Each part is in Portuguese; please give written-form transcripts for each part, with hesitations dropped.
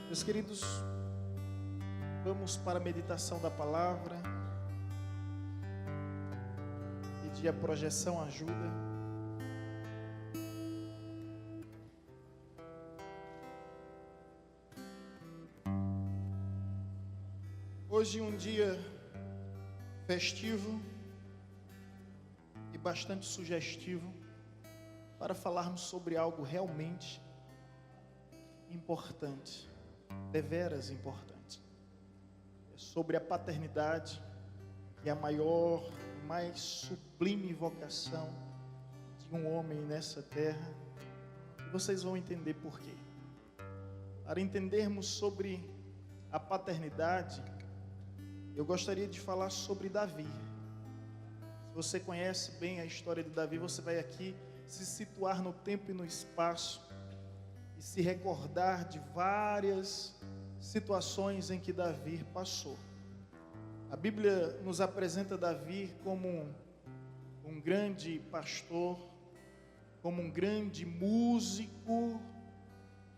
Meus queridos, vamos para a meditação da palavra. Pedir a projeção ajuda. Hoje um dia festivo e bastante sugestivo para falarmos sobre algo realmente importante, deveras importante. É sobre a paternidade, que é a maior, mais sublime vocação de um homem nessa terra. E vocês vão entender por quê. Para entendermos sobre a paternidade, eu gostaria de falar sobre Davi. Se você conhece bem a história de Davi, você vai aqui se situar no tempo e no espaço e se recordar de várias situações em que Davi passou. A Bíblia nos apresenta Davi como um grande pastor, como um grande músico,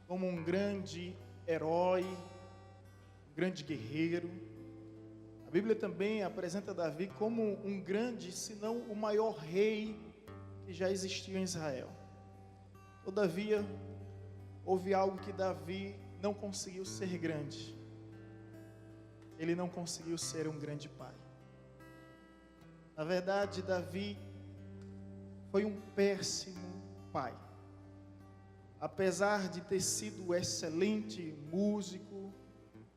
como um grande herói, um grande guerreiro. A Bíblia também apresenta Davi como um grande, se não o maior rei que já existiu em Israel. Todavia, houve algo que Davi não conseguiu ser grande. Ele não conseguiu ser um grande pai. Na verdade, Davi foi um péssimo pai. Apesar de ter sido excelente músico,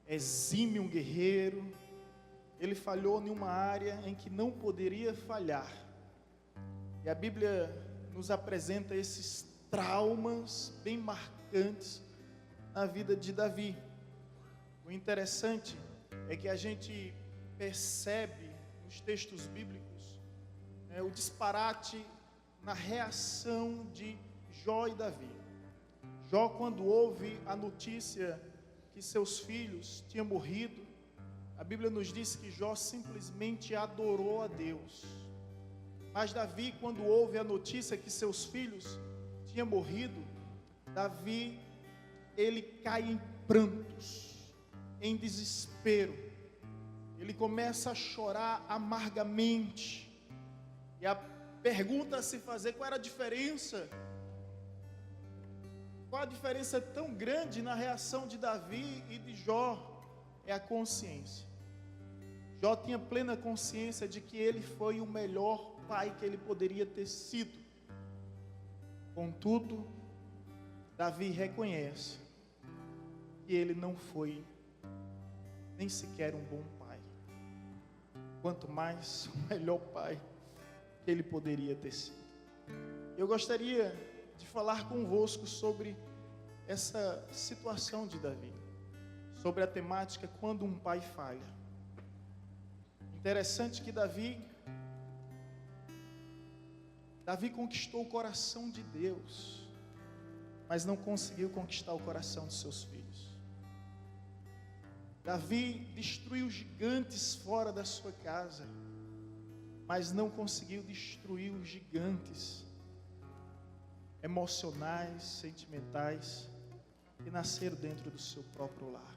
exímio guerreiro, ele falhou em uma área em que não poderia falhar. E a Bíblia nos apresenta esses traumas bem marcantes na vida de Davi. O interessante é que a gente percebe nos textos bíblicos o disparate na reação de Jó e Davi. Jó, quando ouve a notícia que seus filhos tinham morrido, a Bíblia nos diz que Jó simplesmente adorou a Deus. Mas Davi, quando ouve a notícia que seus filhos tinham morrido, Davi, ele cai em prantos, em desespero. Ele começa a chorar amargamente. E a pergunta a se fazer: qual era a diferença? Qual a diferença tão grande na reação de Davi e de Jó? É a consciência. Jó tinha plena consciência de que ele foi o melhor pai que ele poderia ter sido. Contudo, Davi reconhece que ele não foi nem sequer um bom pai, quanto mais o melhor pai que ele poderia ter sido. Eu gostaria de falar convosco sobre essa situação de Davi, sobre a temática quando um pai falha. Interessante que Davi conquistou o coração de Deus, mas não conseguiu conquistar o coração de seus filhos. Davi destruiu gigantes fora da sua casa, mas não conseguiu destruir os gigantes emocionais, sentimentais, que nasceram dentro do seu próprio lar.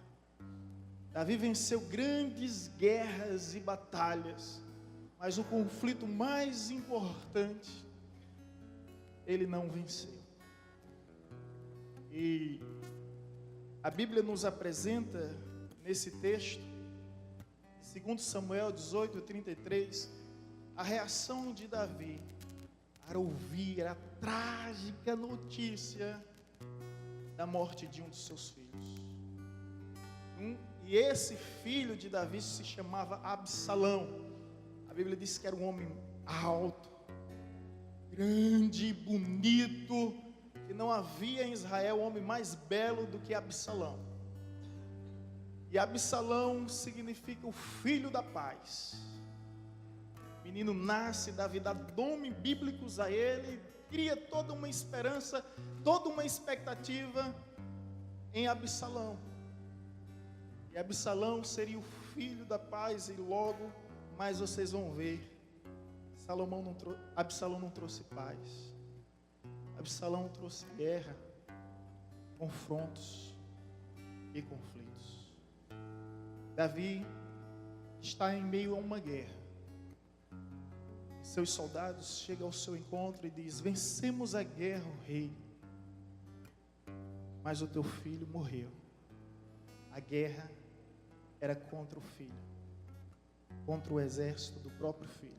Davi venceu grandes guerras e batalhas, mas o conflito mais importante ele não venceu. E a Bíblia nos apresenta nesse texto, 2 Samuel 18:33, a reação de Davi para ouvir a trágica notícia da morte de um dos seus filhos. E esse filho de Davi se chamava Absalão. A Bíblia diz que era um homem alto, grande, bonito, que não havia em Israel homem mais belo do que Absalão. E Absalão significa o filho da paz. O menino nasce, Davi dá nomes bíblicos a ele, cria toda uma esperança, toda uma expectativa em Absalão. E Absalão seria o filho da paz, e logo mais vocês vão ver, Absalão não trouxe paz. Absalão trouxe guerra, confrontos. e conflitos. Davi está em meio a uma guerra. Seus soldados chegam ao seu encontro e dizem: vencemos a guerra, rei, mas o teu filho morreu. A guerra era contra o filho, contra o exército do próprio filho.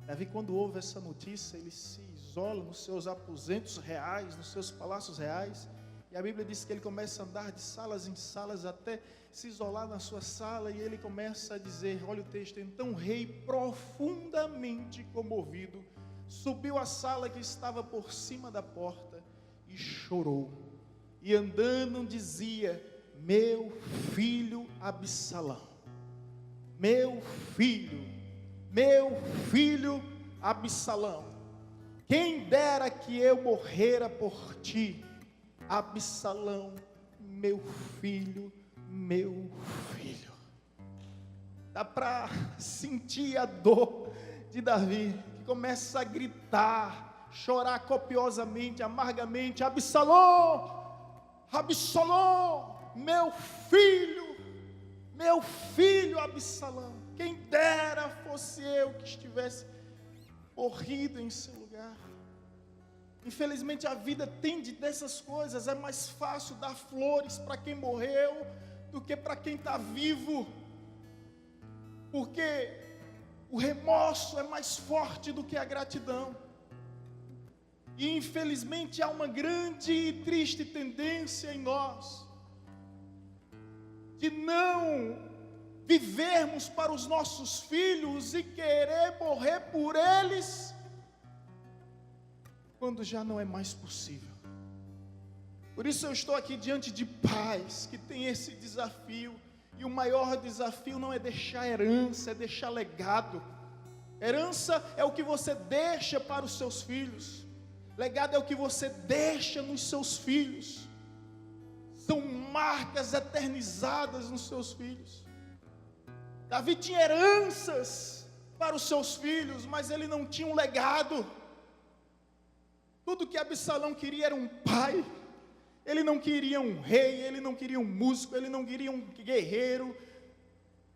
Davi, quando ouve essa notícia, ele se isola nos seus aposentos reais, nos seus palácios reais, e a Bíblia diz que ele começa a andar de salas em salas até se isolar na sua sala, e ele começa a dizer, olha o texto: então o rei, profundamente comovido, subiu à sala que estava por cima da porta e chorou, e andando dizia: meu filho Absalão, meu filho Absalão, quem dera que eu morrera por ti, Absalão, meu filho. Dá para sentir a dor de Davi, que começa a gritar, chorar copiosamente, amargamente: Absalão, meu filho Absalão, quem dera fosse eu que estivesse morrido em seu lugar. Infelizmente a vida tende dessas coisas. É mais fácil dar flores para quem morreu do que para quem está vivo, porque o remorso é mais forte do que a gratidão. E infelizmente há uma grande e triste tendência em nós de não vivermos para os nossos filhos e querer morrer por eles quando já não é mais possível. Por isso eu estou aqui diante de pais que têm esse desafio, e o maior desafio não é deixar herança, é deixar legado. Herança é o que você deixa para os seus filhos, legado é o que você deixa nos seus filhos, são marcas eternizadas nos seus filhos. Davi tinha heranças para os seus filhos, mas ele não tinha um legado. Tudo que Absalão queria era um pai. Ele não queria um rei, ele não queria um músico, ele não queria um guerreiro.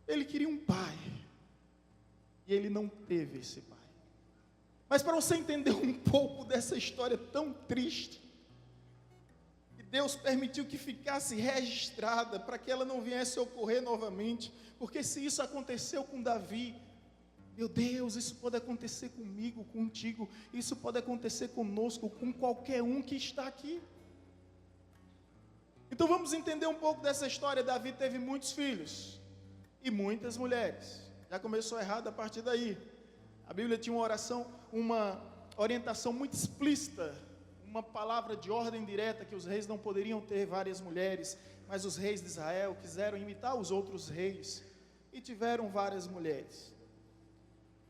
Ele queria um pai. E ele não teve esse pai. Mas para você entender um pouco dessa história tão triste, que Deus permitiu que ficasse registrada, para que ela não viesse a ocorrer novamente, porque se isso aconteceu com Davi, meu Deus, isso pode acontecer comigo, contigo, isso pode acontecer conosco, com qualquer um que está aqui. Então vamos entender um pouco dessa história. Davi teve muitos filhos e muitas mulheres. Já começou errado a partir daí. A Bíblia tinha uma orientação muito explícita, uma palavra de ordem direta, que os reis não poderiam ter várias mulheres, mas os reis de Israel quiseram imitar os outros reis e tiveram várias mulheres.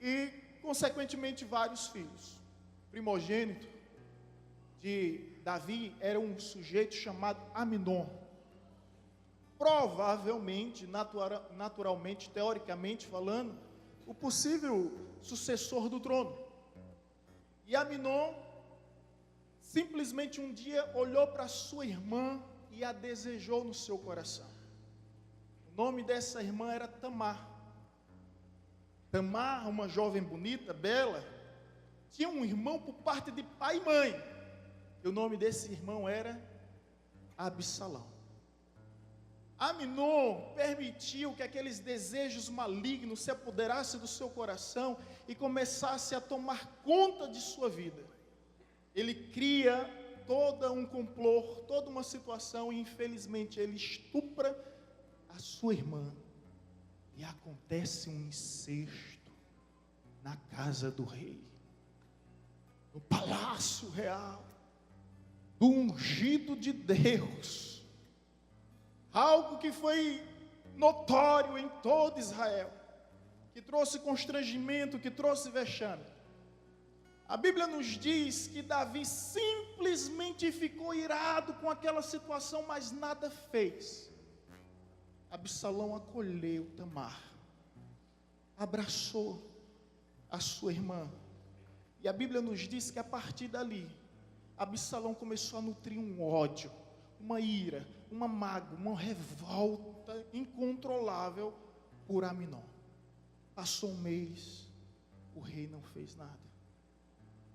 E, consequentemente, vários filhos. O primogênito de Davi era um sujeito chamado Aminon. Provavelmente, naturalmente, teoricamente falando, o possível sucessor do trono. E Aminon simplesmente um dia olhou para sua irmã e a desejou no seu coração. O nome dessa irmã era Tamar. Tamar, uma jovem bonita, bela, tinha um irmão por parte de pai e mãe. E o nome desse irmão era Absalão. Aminon permitiu que aqueles desejos malignos se apoderassem do seu coração e começassem a tomar conta de sua vida. Ele cria todo um complô, toda uma situação, e infelizmente ele estupra a sua irmã. E acontece um incesto na casa do rei, no palácio real, do ungido de Deus, algo que foi notório em todo Israel, que trouxe constrangimento, que trouxe vexame. A Bíblia nos diz que Davi simplesmente ficou irado com aquela situação, mas nada fez. Absalão acolheu Tamar, abraçou a sua irmã, e a Bíblia nos diz que a partir dali, Absalão começou a nutrir um ódio uma ira, uma mágoa, uma revolta incontrolável por Aminon. Passou um mês, o rei não fez nada.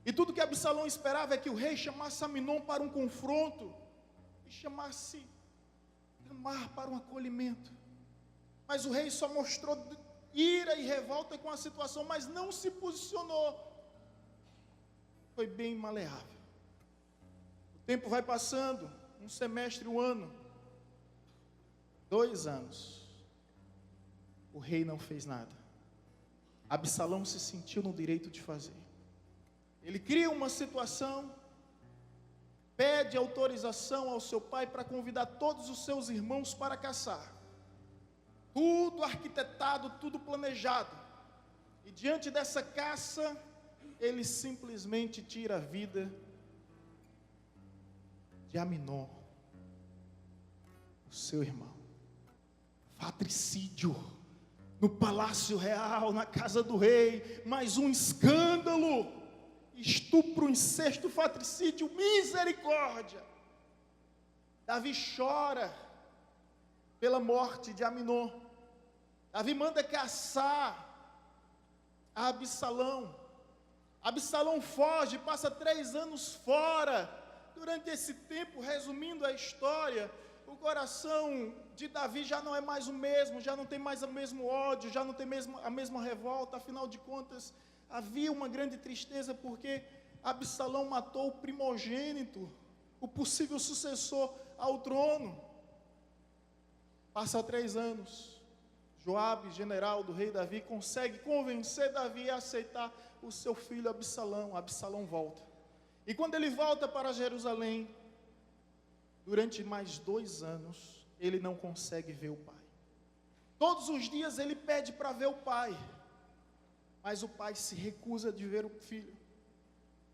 E tudo que Absalão esperava é que o rei chamasse Aminon para um confronto e chamasse Tamar para um acolhimento. Mas o rei só mostrou ira e revolta com a situação, mas não se posicionou. Foi bem maleável. O tempo vai passando, um semestre, um ano, 2 anos. O rei não fez nada. Absalão se sentiu no direito de fazer. Ele cria uma situação, pede autorização ao seu pai para convidar todos os seus irmãos para caçar. Tudo arquitetado, tudo planejado. E diante dessa caça, ele simplesmente tira a vida de Aminon, o seu irmão. Fratricídio no palácio real, na casa do rei, mais um escândalo, estupro, incesto, fratricídio, misericórdia. Davi chora pela morte de Aminon. Davi manda caçar a Absalão. Absalão foge, passa 3 anos fora. Durante esse tempo, resumindo a história, o coração de Davi já não é mais o mesmo, já não tem mais o mesmo ódio, já não tem a mesma revolta. Afinal de contas, havia uma grande tristeza porque Absalão matou o primogênito, o possível sucessor ao trono. Passa 3 anos, Joabe, general do rei Davi, consegue convencer Davi a aceitar o seu filho Absalão. Absalão volta. E quando ele volta para Jerusalém, durante mais 2 anos, ele não consegue ver o pai. Todos os dias ele pede para ver o pai, mas o pai se recusa de ver o filho.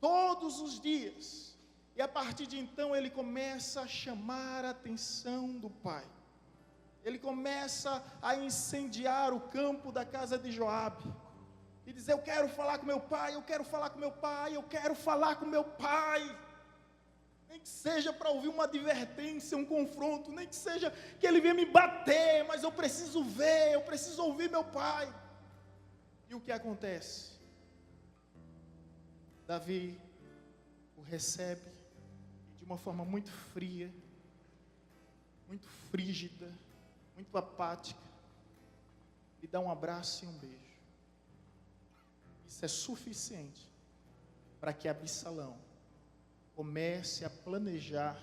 Todos os dias. E a partir de então ele começa a chamar a atenção do pai. Ele começa a incendiar o campo da casa de Joabe. E dizer: eu quero falar com meu pai, eu quero falar com meu pai, eu quero falar com meu pai. Nem que seja para ouvir uma advertência, um confronto, nem que seja que ele venha me bater, mas eu preciso ver, eu preciso ouvir meu pai. E o que acontece? Davi o recebe de uma forma muito fria, muito frígida, muito apática, e dá um abraço e um beijo. Isso é suficiente para que Absalão comece a planejar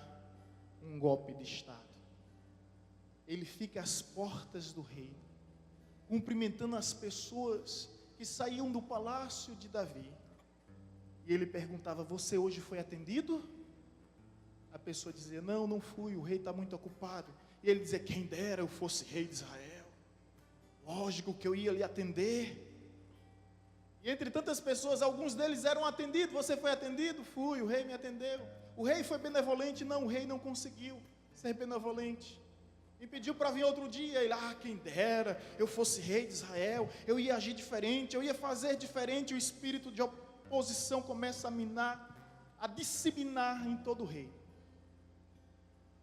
um golpe de Estado. Ele fica às portas do reino, cumprimentando as pessoas que saíam do palácio de Davi. E ele perguntava: você hoje foi atendido? A pessoa dizia: não, não fui, o rei está muito ocupado. E ele dizia: quem dera eu fosse rei de Israel, lógico que eu ia lhe atender. E entre tantas pessoas, alguns deles eram atendidos. Você foi atendido? Fui, o rei me atendeu. O rei foi benevolente? Não, o rei não conseguiu ser benevolente. Me pediu para vir outro dia. Ele: quem dera eu fosse rei de Israel, eu ia agir diferente, eu ia fazer diferente. O espírito de oposição começa a minar, a disseminar em todo o reino.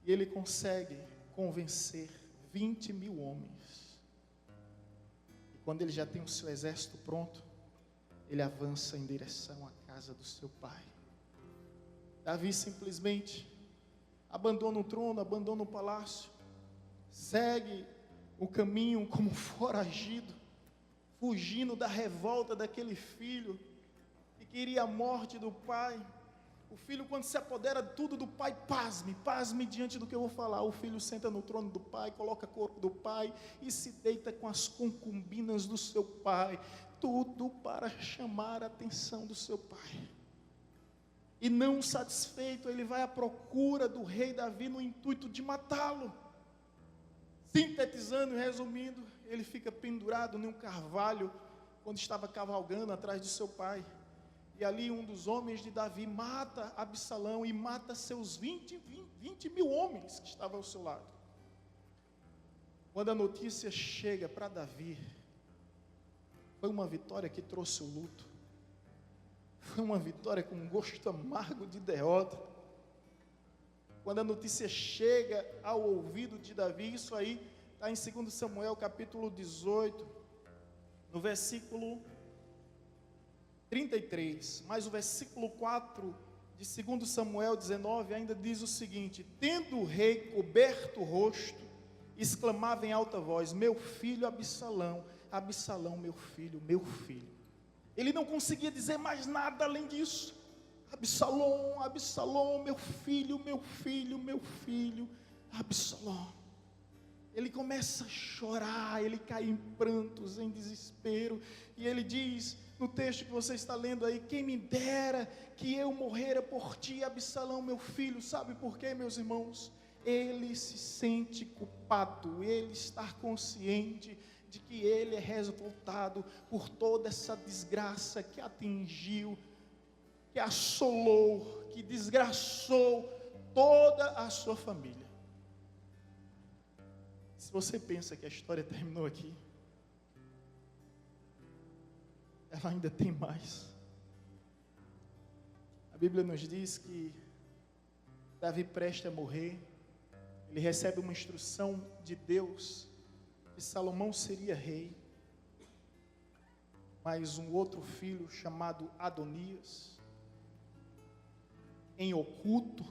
E ele consegue convencer 20.000 homens. E quando ele já tem o seu exército pronto, ele avança em direção à casa do seu pai. Davi simplesmente abandona o trono, abandona o palácio, segue o caminho como foragido, fugindo da revolta daquele filho que queria a morte do pai. O filho, quando se apodera tudo do pai, pasme diante do que eu vou falar. O filho senta no trono do pai, coloca o corpo do pai e se deita com as concubinas do seu pai. Tudo para chamar a atenção do seu pai. E não satisfeito, ele vai à procura do rei Davi no intuito de matá-lo. Sintetizando e resumindo, ele fica pendurado num carvalho quando estava cavalgando atrás de seu pai. E ali um dos homens de Davi mata Absalão e mata seus 20.000 homens que estavam ao seu lado. Quando a notícia chega para Davi, foi uma vitória que trouxe o luto. Foi uma vitória com um gosto amargo de derrota. quando a notícia chega ao ouvido de Davi, isso aí está em 2 Samuel capítulo 18, no versículo 33, mas o versículo 4 de 2 Samuel 19 ainda diz o seguinte: tendo o rei coberto o rosto, exclamava em alta voz: meu filho Absalão, Absalão, meu filho, meu filho. Ele não conseguia dizer mais nada além disso. Absalão, Absalão, meu filho, meu filho, meu filho, Absalão. Ele começa a chorar, ele cai em prantos, em desespero, e ele diz no texto que você está lendo aí: quem me dera que eu morrera por ti, Absalão, meu filho. Sabe por quê, meus irmãos? Ele se sente culpado, ele está consciente de que ele é resultado por toda essa desgraça que atingiu, que assolou, que desgraçou toda a sua família. Se você pensa que a história terminou aqui, ela ainda tem mais. A Bíblia nos diz que Davi presta a morrer, ele recebe uma instrução de Deus que Salomão seria rei, mas um outro filho chamado Adonias, em oculto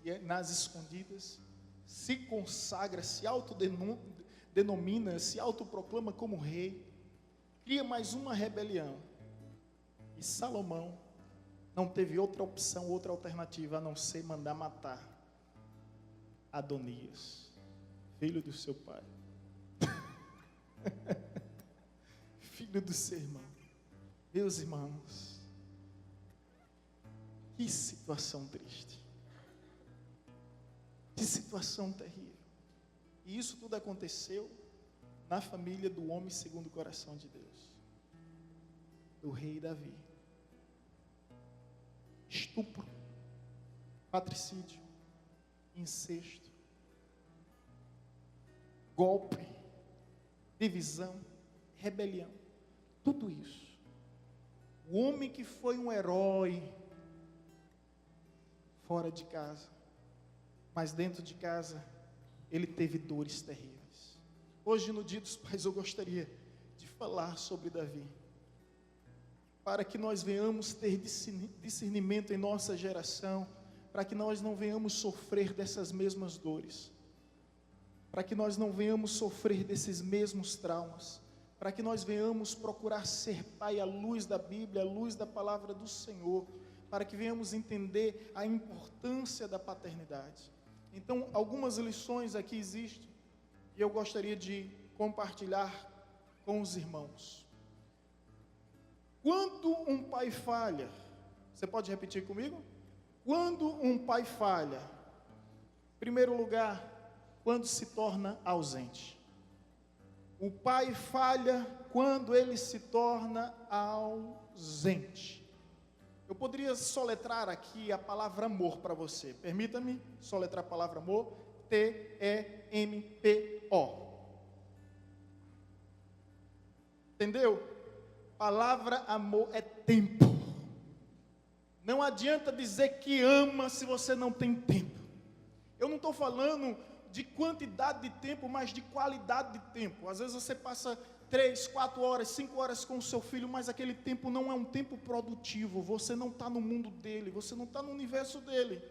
e nas escondidas, se consagra, se autodenomina, se autoproclama como rei, cria mais uma rebelião, e Salomão não teve outra opção, outra alternativa, a não ser mandar matar Adonias, filho do seu pai, filho do seu irmão. Meus irmãos, que situação triste, que situação terrível. E isso tudo aconteceu na família do homem segundo o coração de Deus, do rei Davi. Estupro, patricídio, incesto, golpe, divisão, rebelião, tudo isso. O homem que foi um herói fora de casa, mas dentro de casa ele teve dores terríveis. Hoje, no Dia dos Pais, eu gostaria de falar sobre Davi, para que nós venhamos ter discernimento em nossa geração, para que nós não venhamos sofrer dessas mesmas dores, para que nós não venhamos sofrer desses mesmos traumas, para que nós venhamos procurar ser pai à luz da Bíblia, à luz da palavra do Senhor, para que venhamos entender a importância da paternidade. Então, algumas lições aqui existem, e eu gostaria de compartilhar com os irmãos. Quando um pai falha, você pode repetir comigo? Quando um pai falha, em primeiro lugar, quando se torna ausente. O pai falha quando ele se torna ausente. Eu poderia soletrar aqui a palavra amor para você. Permita-me soletrar a palavra amor. T-E-M-P-O. Entendeu? Palavra amor é tempo. Não adianta dizer que ama se você não tem tempo. Eu não estou falando de quantidade de tempo, mas de qualidade de tempo. Às vezes você passa 3, 4 horas, 5 horas com o seu filho, mas aquele tempo não é um tempo produtivo. Você não está no mundo dele, você não está no universo dele.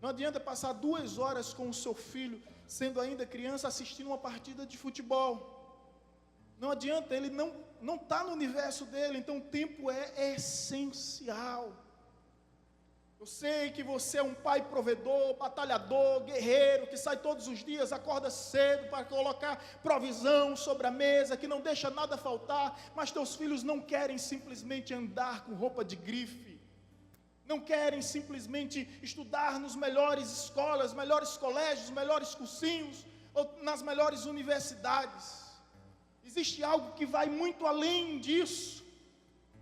Não adianta passar 2 horas com o seu filho, sendo ainda criança, assistindo uma partida de futebol. Não adianta, ele não está no universo dele. Então o tempo é essencial. Eu sei que você é um pai provedor, batalhador, guerreiro, que sai todos os dias, acorda cedo para colocar provisão sobre a mesa, que não deixa nada faltar, mas teus filhos não querem simplesmente andar com roupa de grife, não querem simplesmente estudar nos melhores escolas, melhores colégios, melhores cursinhos, ou nas melhores universidades. Existe algo que vai muito além disso.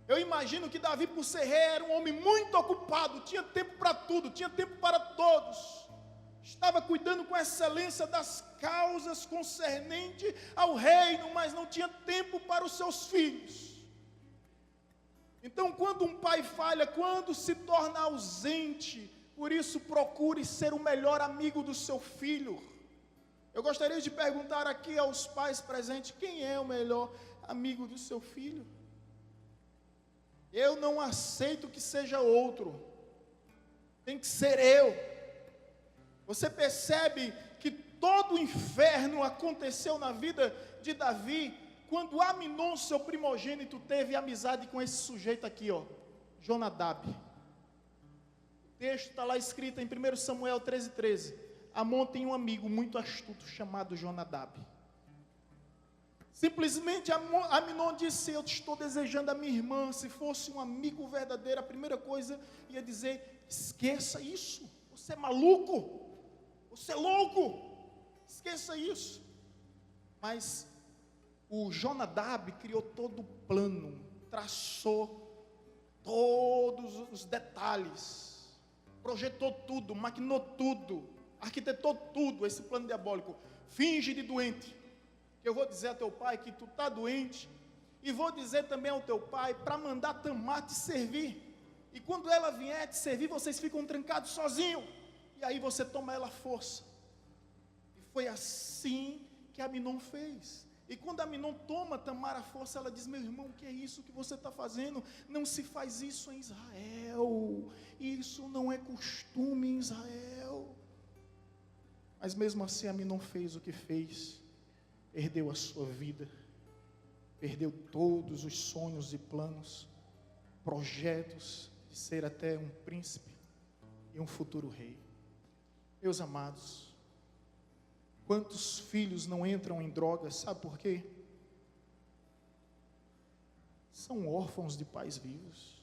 Eu imagino que Davi, por ser rei, era um homem muito ocupado, tinha tempo para tudo, tinha tempo para todos, estava cuidando com excelência das causas concernentes ao reino, mas não tinha tempo para os seus filhos. Então, quando um pai falha, quando se torna ausente, Por isso, procure ser o melhor amigo do seu filho. Eu gostaria de perguntar aqui aos pais presentes, quem é o melhor amigo do seu filho? Eu não aceito que seja outro. Tem que ser eu. Você percebe que todo o inferno aconteceu na vida de Davi, quando Aminon, seu primogênito, teve amizade com esse sujeito aqui, ó, Jonadab. O texto está lá escrito em 1 Samuel 13:13. Amon tem um amigo muito astuto chamado Jonadab. Simplesmente Aminon disse: eu estou desejando a minha irmã. Se fosse um amigo verdadeiro, a primeira coisa ia dizer: esqueça isso, você é maluco, você é louco, esqueça isso. Mas o Jonadab criou todo o plano, traçou todos os detalhes, projetou tudo, maquinou tudo, arquitetou tudo, esse plano diabólico. Finge de doente, que eu vou dizer a teu pai que tu está doente, e vou dizer também ao teu pai para mandar Tamar te servir, e quando ela vier te servir, vocês ficam trancados sozinhos, e aí você toma ela à força. E foi assim que Aminon fez. E quando Aminon toma Tamar à força, ela diz: meu irmão, o que é isso que você está fazendo? Não se faz isso em Israel, isso não é costume em Israel. Mas mesmo assim Aminon fez o que fez, perdeu a sua vida, perdeu todos os sonhos e planos, projetos de ser até um príncipe e um futuro rei. Meus amados, quantos filhos não entram em drogas, sabe por quê? São órfãos de pais vivos.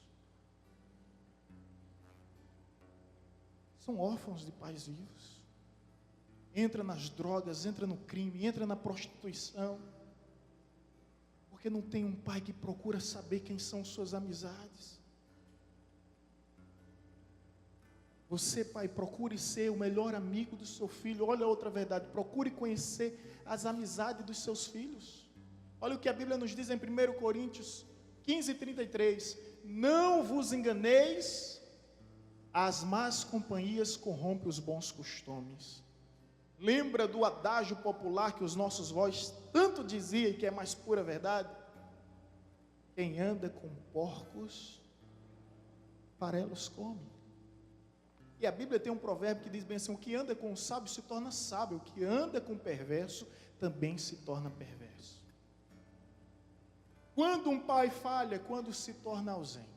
São órfãos de pais vivos. Entra nas drogas, entra no crime, entra na prostituição, porque não tem um pai que procura saber quem são suas amizades. Você, pai, procure ser o melhor amigo do seu filho. Olha outra verdade, procure conhecer as amizades dos seus filhos. Olha o que a Bíblia nos diz em 1 Coríntios 15:33. Não vos enganeis, as más companhias corrompem os bons costumes. Lembra do adágio popular que os nossos vós tanto diziam, que é mais pura verdade? Quem anda com porcos, farelos come. E a Bíblia tem um provérbio que diz bem assim: o que anda com o sábio se torna sábio, o que anda com o perverso também se torna perverso. Quando um pai falha, quando se torna ausente.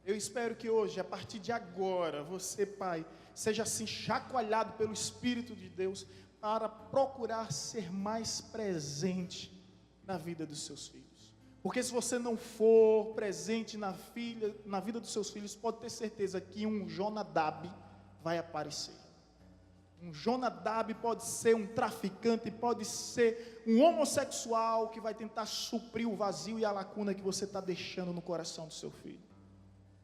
Eu espero que hoje, a partir de agora, você, pai, seja assim chacoalhado pelo Espírito de Deus para procurar ser mais presente na vida dos seus filhos. Porque se você não for presente na vida dos seus filhos, pode ter certeza que um Jonadab vai aparecer. Um Jonadab pode ser um traficante, pode ser um homossexual que vai tentar suprir o vazio e a lacuna que você está deixando no coração do seu filho.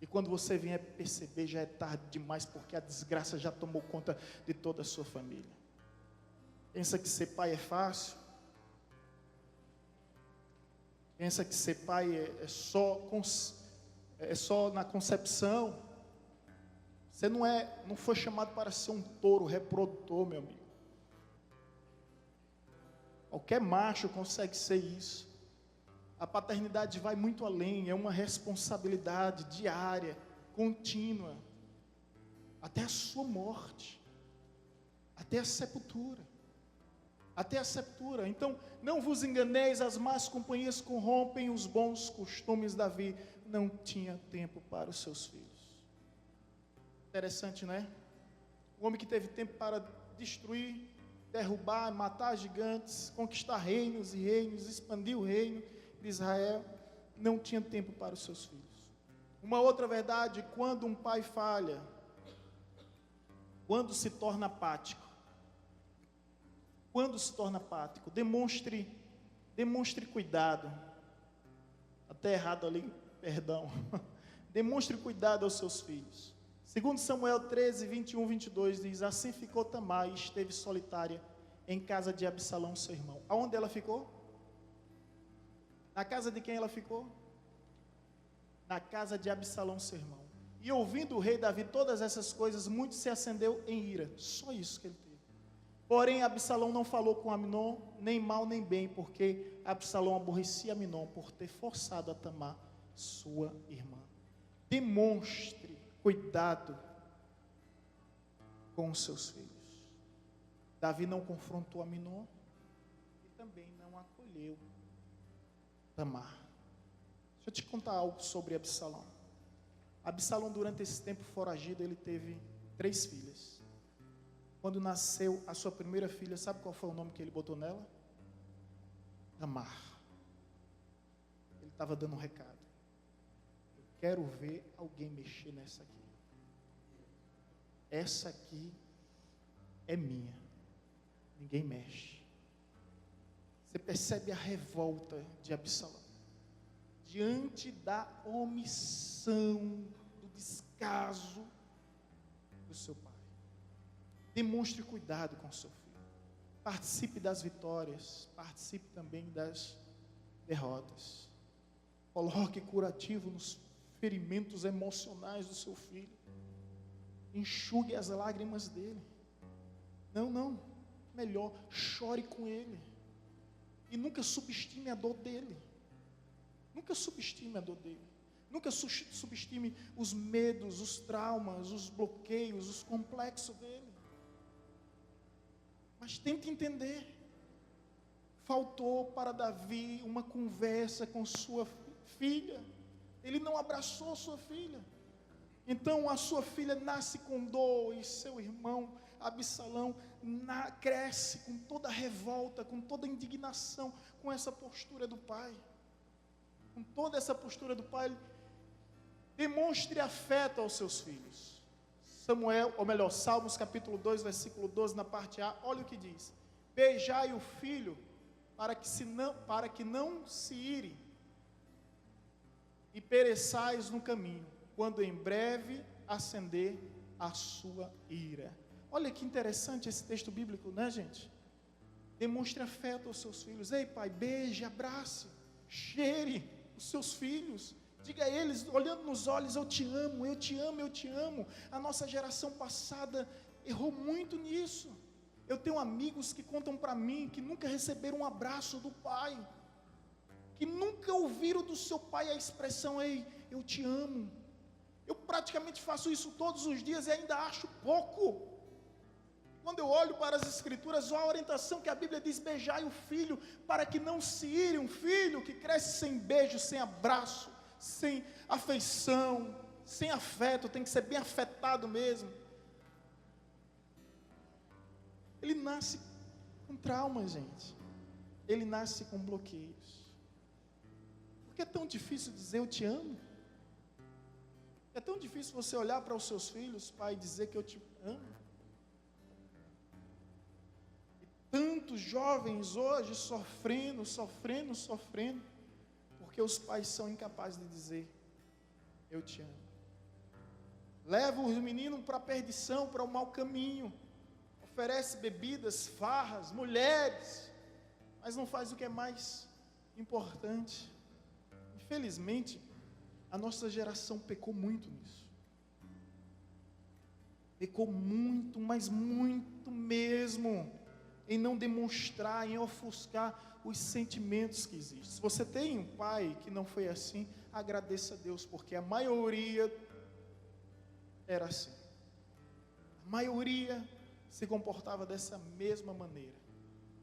E quando você vier perceber, já é tarde demais, porque a desgraça já tomou conta de toda a sua família. Pensa que ser pai é fácil? Pensa que ser pai é só na concepção? Você não foi chamado para ser um touro reprodutor, meu amigo. Qualquer macho consegue ser isso. A paternidade vai muito além, é uma responsabilidade diária, contínua, até a sua morte, até a sepultura. Até a sepultura. Então, não vos enganeis, as más companhias corrompem os bons costumes. Davi não tinha tempo para os seus filhos. Interessante, não é? O homem que teve tempo para destruir, derrubar, matar gigantes, conquistar reinos e reinos, expandir o reino de Israel, não tinha tempo para os seus filhos. Uma outra verdade: quando um pai falha, quando se torna apático, demonstre cuidado. Até errado ali, perdão. Demonstre cuidado aos seus filhos. Segundo Samuel 13, 21, 22 diz: assim ficou Tamar e esteve solitária em casa de Absalão, seu irmão. Aonde ela ficou? Na casa de quem ela ficou? Na casa de Absalão, seu irmão. E ouvindo o rei Davi todas essas coisas, muito se acendeu em ira. Só isso que ele teve. Porém, Absalão não falou com Amnon, nem mal nem bem, porque Absalão aborrecia Amnon por ter forçado a Tamar, sua irmã. Demonstre cuidado com os seus filhos. Davi não confrontou Amnon e também não acolheu Tamar. Deixa eu te contar algo sobre Absalão. Absalão, durante esse tempo foragido, ele teve 3 filhas. Quando nasceu a sua primeira filha, sabe qual foi o nome que ele botou nela? Tamar. Ele estava dando um recado. Eu quero ver alguém mexer nessa aqui. Essa aqui é minha. Ninguém mexe. Você percebe a revolta de Absalão diante da omissão, do descaso do seu pai. Demonstre cuidado com seu filho. Participe das vitórias, participe também das derrotas. Coloque curativo nos ferimentos emocionais do seu filho. Enxugue as lágrimas dele. Não, melhor, chore com ele. E nunca subestime a dor dele. Nunca subestime a dor dele. Nunca subestime os medos, os traumas, os bloqueios, os complexos dele. Mas tente entender. Faltou para Davi uma conversa com sua filha. Ele não abraçou sua filha. Então a sua filha nasce com dor e seu irmão Absalão cresce com toda a revolta, com toda a indignação, com essa postura do pai. Com toda essa postura do pai, demonstre afeto aos seus filhos. Salmos capítulo 2, versículo 12, na parte A, olha o que diz: beijai o filho para que não se ire e pereçais no caminho, quando em breve acender a sua ira. Olha que interessante esse texto bíblico, né, gente? Demonstre afeto aos seus filhos. Ei, pai, beije, abrace, cheire os seus filhos. Diga a eles, olhando nos olhos: eu te amo, eu te amo, eu te amo. A nossa geração passada errou muito nisso. Eu tenho amigos que contam para mim que nunca receberam um abraço do pai, que nunca ouviram do seu pai a expressão: ei, eu te amo. Eu praticamente faço isso todos os dias e ainda acho pouco. Quando eu olho para as escrituras, a orientação que a Bíblia diz: beijai o filho para que não se ire. Um filho que cresce sem beijo, sem abraço, sem afeição, sem afeto, tem que ser bem afetado mesmo. Ele nasce com traumas, gente. Ele nasce com bloqueios. Por que é tão difícil dizer eu te amo? É tão difícil você olhar para os seus filhos, pai, e dizer que eu te amo. E tantos jovens hoje sofrendo, porque os pais são incapazes de dizer eu te amo. Leva os meninos para a perdição, para o mau caminho. Oferece bebidas, farras, mulheres, mas não faz o que é mais importante. Infelizmente, a nossa geração pecou muito nisso. Pecou muito, mas muito mesmo, em não demonstrar, em ofuscar os sentimentos que existem. Se você tem um pai que não foi assim, agradeça a Deus, porque a maioria era assim. A maioria se comportava dessa mesma maneira.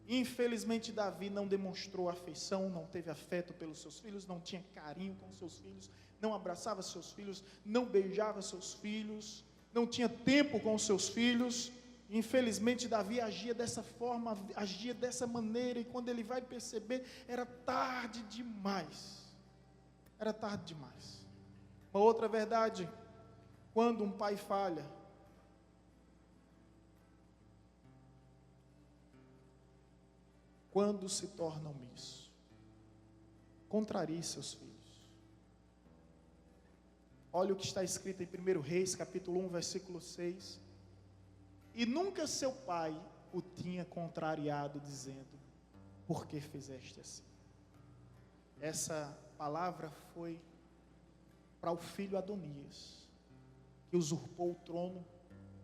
Infelizmente, Davi não demonstrou afeição, não teve afeto pelos seus filhos, não tinha carinho com seus filhos, não abraçava seus filhos, não beijava seus filhos, não tinha tempo com seus filhos. Infelizmente, Davi agia dessa forma, agia dessa maneira, e quando ele vai perceber, era tarde demais. Era tarde demais. Uma outra verdade: quando um pai falha, quando se torna omisso, contrarie seus filhos. Olha o que está escrito em 1 Reis, capítulo 1, versículo 6. E nunca seu pai o tinha contrariado, dizendo: por que fizeste assim? Essa palavra foi para o filho Adonias. que usurpou o trono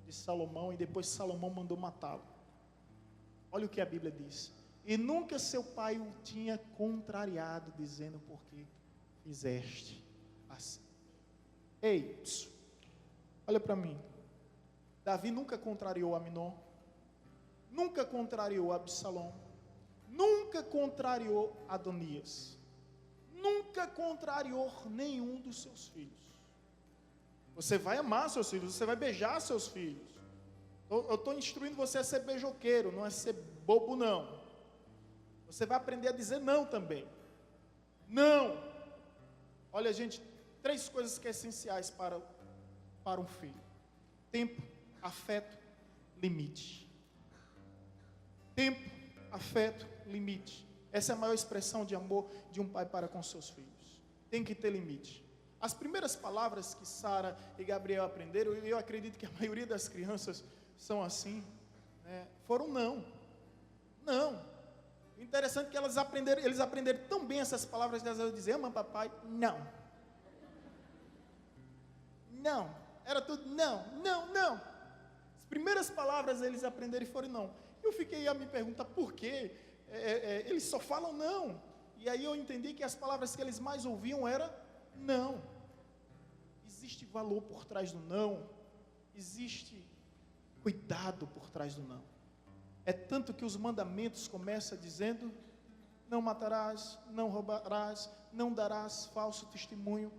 de Salomão e depois Salomão mandou matá-lo. Olha o que a Bíblia diz. E nunca seu pai o tinha contrariado, dizendo: por que fizeste assim? Ei, olha para mim. Davi nunca contrariou Aminon, nunca contrariou Absalão, nunca contrariou Adonias, nunca contrariou nenhum dos seus filhos. Você vai amar seus filhos, você vai beijar seus filhos. Eu estou instruindo você a ser beijoqueiro, não a ser bobo não. Você vai aprender a dizer não também. Não. Olha, gente, 3 coisas que são essenciais para um filho: tempo, afeto, limite. Tempo, afeto, limite. Essa é a maior expressão de amor de um pai para com seus filhos. Tem que ter limite. As primeiras palavras que Sara e Gabriel aprenderam, e eu acredito que a maioria das crianças são assim, né, foram não. Não. O interessante é que eles aprenderam tão bem essas palavras que elas iam dizer: ama papai? Não. Não. Era tudo não, não, não. As primeiras palavras eles aprenderam e foram não. Eu fiquei a me perguntar por quê? Eles só falam não. E aí eu entendi que as palavras que eles mais ouviam eram não. Existe valor por trás do não. Existe cuidado por trás do não. É tanto que os mandamentos começam dizendo: não matarás, não roubarás, não darás falso testemunho.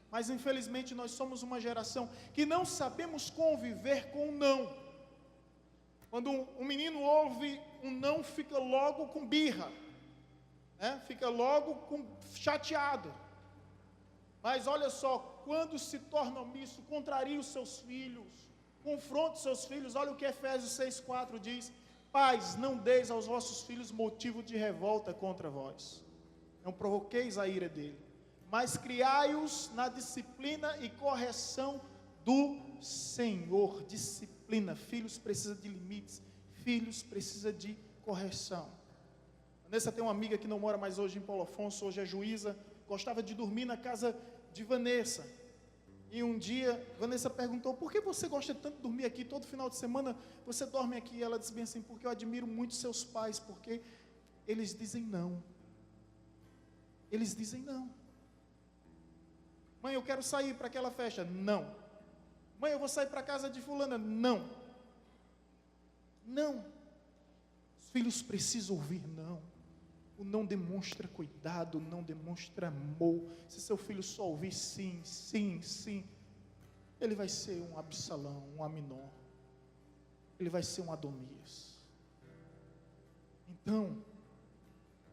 Mas infelizmente nós somos uma geração que não sabemos conviver com o não. Quando um menino ouve um não, fica logo com birra, né? Fica logo chateado. Mas olha só, quando se torna omisso, contraria os seus filhos, confronte os seus filhos. Olha o que Efésios 6,4 diz: pais, não deis aos vossos filhos motivo de revolta contra vós, não provoqueis a ira dele, mas criai-os na disciplina e correção do Senhor. Disciplina. Filhos precisam de limites, filhos precisam de correção. Vanessa tem uma amiga que não mora mais hoje em Paulo Afonso, hoje é juíza, gostava de dormir na casa de Vanessa. E um dia, Vanessa perguntou: por que você gosta tanto de dormir aqui? Todo final de semana você dorme aqui. E ela disse bem assim: porque eu admiro muito seus pais, porque eles dizem não. Eles dizem não. Mãe, eu quero sair para aquela festa. Não. Mãe, eu vou sair para a casa de fulana. Não. Não. Os filhos precisam ouvir não. O não demonstra cuidado, o não demonstra amor. Se seu filho só ouvir sim, sim, sim, ele vai ser um Absalão, um Aminon. Ele vai ser um Adonias. Então,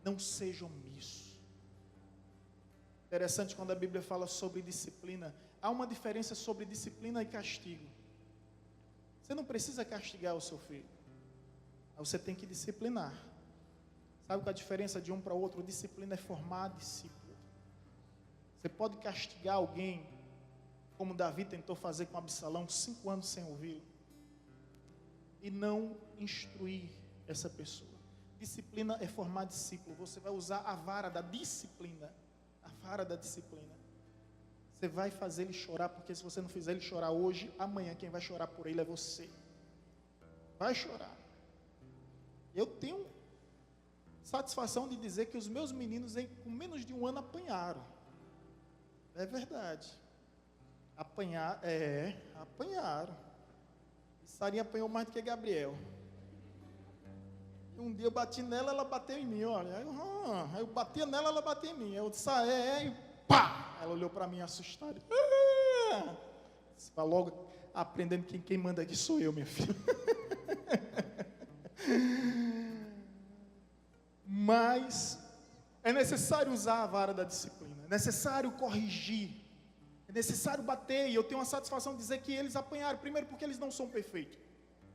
não seja omisso. Interessante quando a Bíblia fala sobre disciplina. Há uma diferença sobre disciplina e castigo. Você não precisa castigar o seu filho, mas você tem que disciplinar. Sabe qual é a diferença de um para o outro? Disciplina é formar discípulo. Você pode castigar alguém, como Davi tentou fazer com Absalão, 5 anos sem ouvi-lo, e não instruir essa pessoa. Disciplina é formar discípulo. Você vai usar a vara da disciplina. A vara da disciplina. Você vai fazer ele chorar, porque se você não fizer ele chorar hoje, amanhã quem vai chorar por ele é você. Vai chorar. Eu tenho satisfação de dizer que os meus meninos, com menos de 1 ano, apanharam. É verdade. Apanharam. E Sarinha apanhou mais do que Gabriel. E um dia eu bati nela, ela bateu em mim, olha. Aí eu batia nela, ela bateu em mim. Eu disse: e pá! Ela olhou para mim assustada. Você vai logo aprendendo que quem manda aqui sou eu, minha filha. Mas é necessário usar a vara da disciplina, é necessário corrigir, é necessário bater. E eu tenho a satisfação de dizer que eles apanharam, primeiro porque eles não são perfeitos.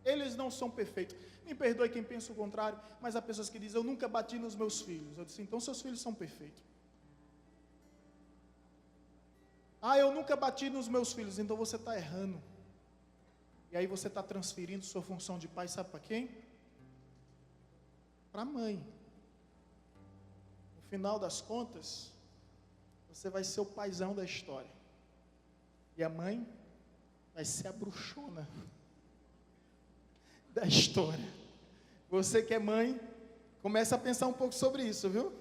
Eles não são perfeitos. Me perdoe quem pensa o contrário, mas há pessoas que dizem: eu nunca bati nos meus filhos. Eu disse: então seus filhos são perfeitos. Eu nunca bati nos meus filhos. Então você está errando. E aí você está transferindo sua função de pai, sabe para quem? Para a mãe. No final das contas, você vai ser o paizão da história. E a mãe vai ser a bruxona da história. Você que é mãe, começa a pensar um pouco sobre isso, viu?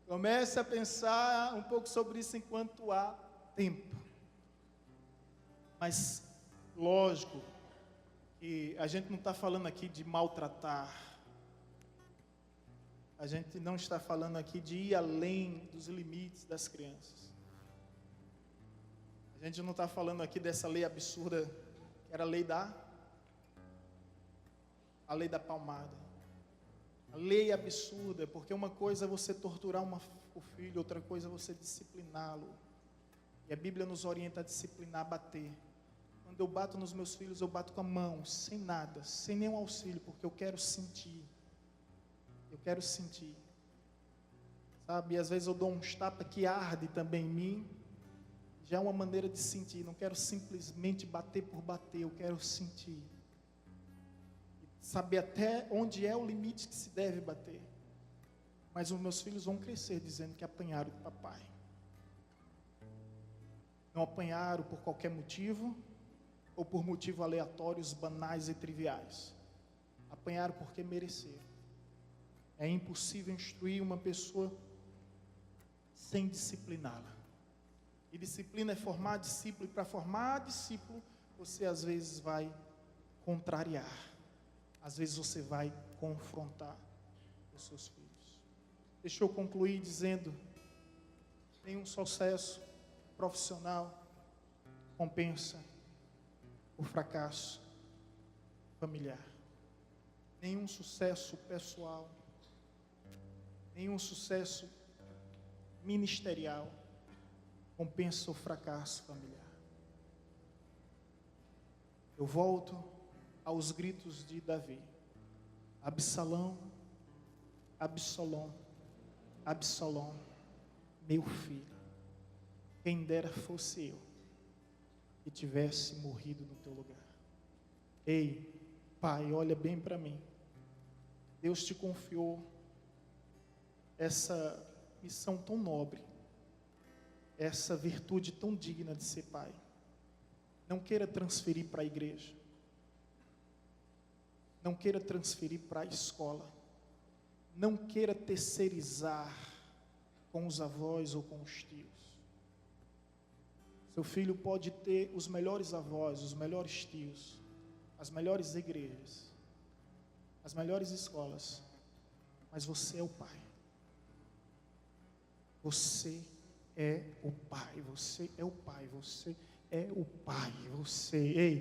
Comece a pensar um pouco sobre isso enquanto há tempo. Mas, lógico, que a gente não está falando aqui de maltratar. A gente não está falando aqui de ir além dos limites das crianças. A gente não está falando aqui dessa lei absurda, que era a lei da palmada. A lei absurda, porque uma coisa é você torturar o filho, outra coisa é você discipliná-lo. E a Bíblia nos orienta a disciplinar, a bater. Quando eu bato nos meus filhos, eu bato com a mão, sem nada, sem nenhum auxílio, porque eu quero sentir. Eu quero sentir. Sabe, e às vezes eu dou uns tapas que arde também em mim. Já é uma maneira de sentir. Não quero simplesmente bater por bater, eu quero sentir. Saber até onde é o limite que se deve bater. Mas os meus filhos vão crescer dizendo que apanharam do papai. Não apanharam por qualquer motivo, ou por motivos aleatórios, banais e triviais. Apanharam porque mereceram. É impossível instruir uma pessoa sem discipliná-la. E disciplina é formar discípulo, e para formar discípulo, você às vezes vai contrariar. Às vezes você vai confrontar os seus filhos. Deixa eu concluir dizendo: nenhum sucesso profissional compensa o fracasso familiar. Nenhum sucesso pessoal, nenhum sucesso ministerial compensa o fracasso familiar. Eu volto aos gritos de Davi: Absalão, Absalom, Absalom, meu filho, quem dera fosse eu que tivesse morrido no teu lugar. Ei, pai, olha bem para mim. Deus te confiou essa missão tão nobre, essa virtude tão digna de ser pai. Não queira transferir para a igreja. Não queira transferir para a escola. Não queira terceirizar com os avós ou com os tios. Seu filho pode ter os melhores avós, os melhores tios, as melhores igrejas, as melhores escolas, mas você é o pai. Você é o pai, você é o pai, você é o pai, você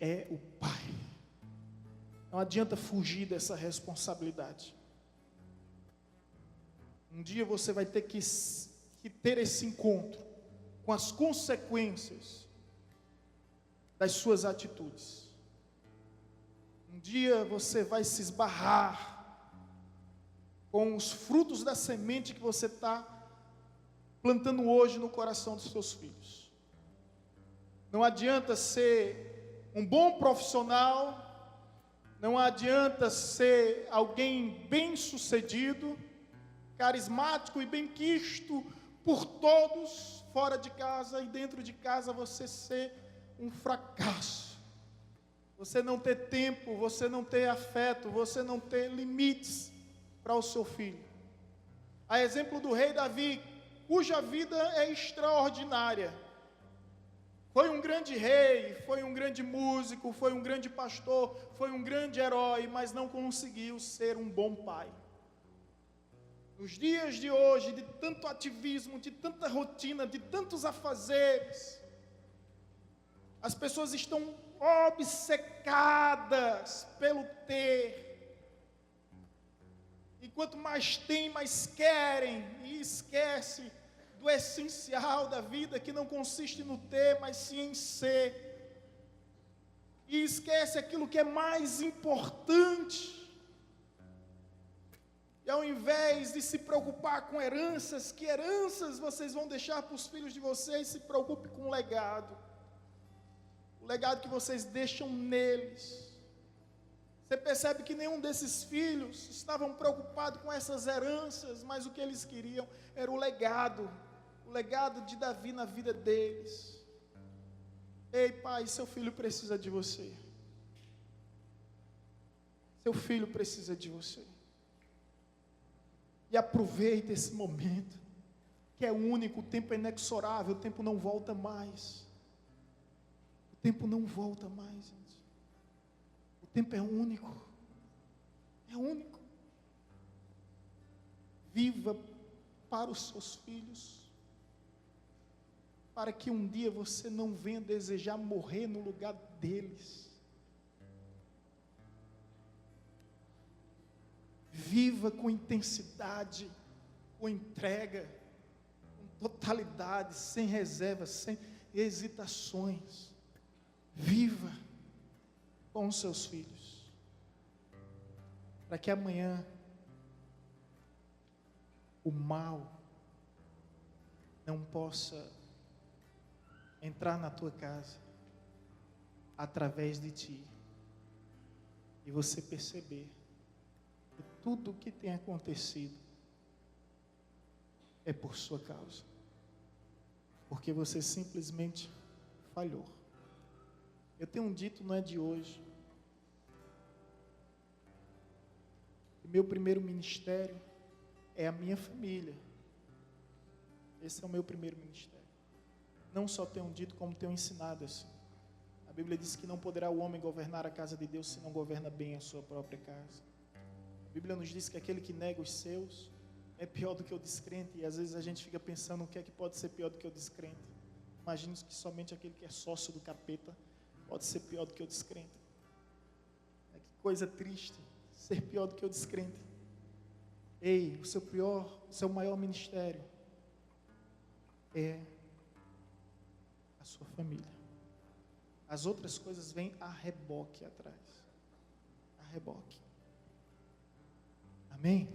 é o pai. Não adianta fugir dessa responsabilidade. Um dia você vai ter que ter esse encontro com as consequências das suas atitudes. Um dia você vai se esbarrar com os frutos da semente que você está plantando hoje no coração dos seus filhos. Não adianta ser um bom profissional, não adianta ser alguém bem-sucedido, carismático e bem-quisto por todos, fora de casa e dentro de casa, você ser um fracasso. Você não ter tempo, você não ter afeto, você não ter limites para o seu filho. A exemplo do rei Davi, cuja vida é extraordinária. Foi um grande rei, foi um grande músico, foi um grande pastor, foi um grande herói, mas não conseguiu ser um bom pai. Nos dias de hoje, de tanto ativismo, de tanta rotina, de tantos afazeres, as pessoas estão obcecadas pelo ter. E quanto mais tem, mais querem, e esquece do essencial da vida, que não consiste no ter, mas sim em ser. E esquece aquilo que é mais importante. E ao invés de se preocupar com heranças, que heranças vocês vão deixar para os filhos de vocês, se preocupe com o legado. O legado que vocês deixam neles. Você percebe que nenhum desses filhos estavam preocupados com essas heranças, mas o que eles queriam era o legado de Davi na vida deles. Ei, pai, seu filho precisa de você. Seu filho precisa de você. E aproveite esse momento, que é único, o tempo é inexorável, o tempo não volta mais. O tempo não volta mais, gente. O tempo é único. É único. Viva para os seus filhos, para que um dia você não venha desejar morrer no lugar deles. Viva com intensidade, com entrega, com totalidade, sem reservas, sem hesitações. Viva com os seus filhos, para que amanhã o mal não possa entrar na tua casa através de ti e você perceber que tudo o que tem acontecido é por sua causa, porque você simplesmente falhou. Eu tenho um dito, não é de hoje, que meu primeiro ministério é a minha família. Esse é o meu primeiro ministério. Não só tenho dito, como tenho ensinado assim. A Bíblia diz que não poderá o homem governar a casa de Deus se não governa bem a sua própria casa. A Bíblia nos diz que aquele que nega os seus é pior do que o descrente, e às vezes a gente fica pensando o que é que pode ser pior do que o descrente. Imagino que somente aquele que é sócio do capeta pode ser pior do que o descrente. Que coisa triste, ser pior do que o descrente. Ei, o seu maior ministério é a sua família. As outras coisas vêm a reboque atrás. A reboque. Amém?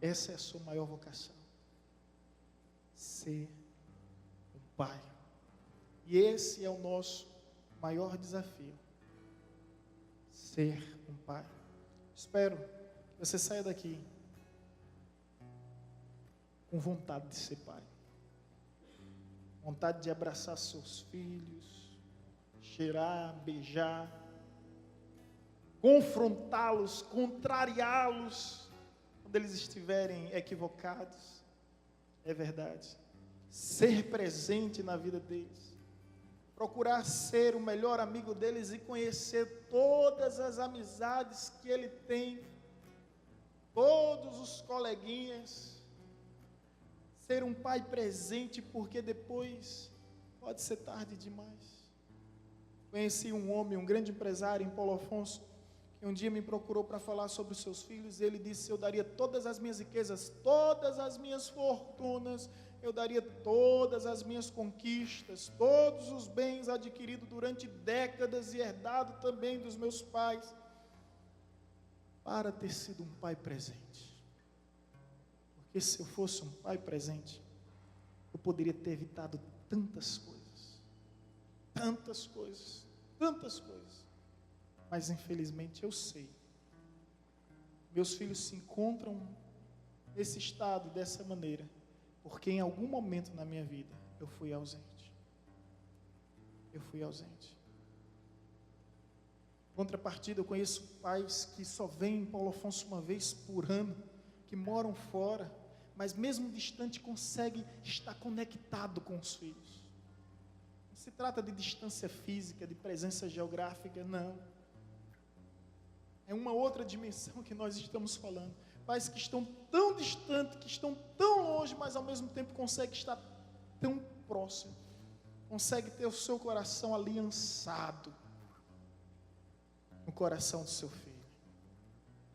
Essa é a sua maior vocação. Ser um pai. E esse é o nosso maior desafio. Ser um pai. Espero que você saia daqui com vontade de ser pai. Vontade de abraçar seus filhos, cheirar, beijar, confrontá-los, contrariá-los, quando eles estiverem equivocados. É verdade. Ser presente na vida deles. Procurar ser o melhor amigo deles e conhecer todas as amizades que ele tem, todos os coleguinhas. Ser um pai presente, porque depois pode ser tarde demais. Conheci um homem, um grande empresário em Paulo Afonso, que um dia me procurou para falar sobre os seus filhos. Ele disse: eu daria todas as minhas riquezas, todas as minhas fortunas, eu daria todas as minhas conquistas, todos os bens adquiridos durante décadas e herdado também dos meus pais, para ter sido um pai presente. Porque se eu fosse um pai presente, eu poderia ter evitado tantas coisas, tantas coisas, tantas coisas. Mas infelizmente eu sei, meus filhos se encontram nesse estado, dessa maneira, porque em algum momento na minha vida eu fui ausente. Eu fui ausente. Contrapartida, eu conheço pais que só vêm em Paulo Afonso uma vez por ano, que moram fora, mas mesmo distante conseguem estar conectado com os filhos. Não se trata de distância física, de presença geográfica, não. É uma outra dimensão que nós estamos falando. Pais que estão tão distantes, que estão tão longe, mas ao mesmo tempo conseguem estar tão próximo. Consegue ter o seu coração aliançado no coração do seu filho.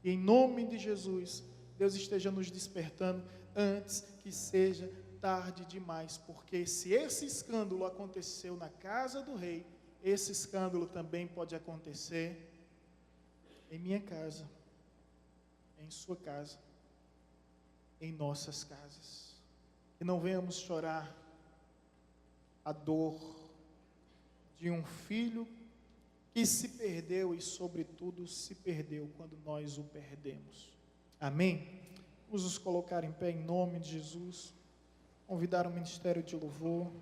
E em nome de Jesus, Deus esteja nos despertando antes que seja tarde demais, porque se esse escândalo aconteceu na casa do rei, esse escândalo também pode acontecer em minha casa, em sua casa, em nossas casas. E não venhamos chorar a dor de um filho que se perdeu e, sobretudo, se perdeu quando nós o perdemos. Amém? Vamos nos colocar em pé em nome de Jesus, convidar o ministério de louvor.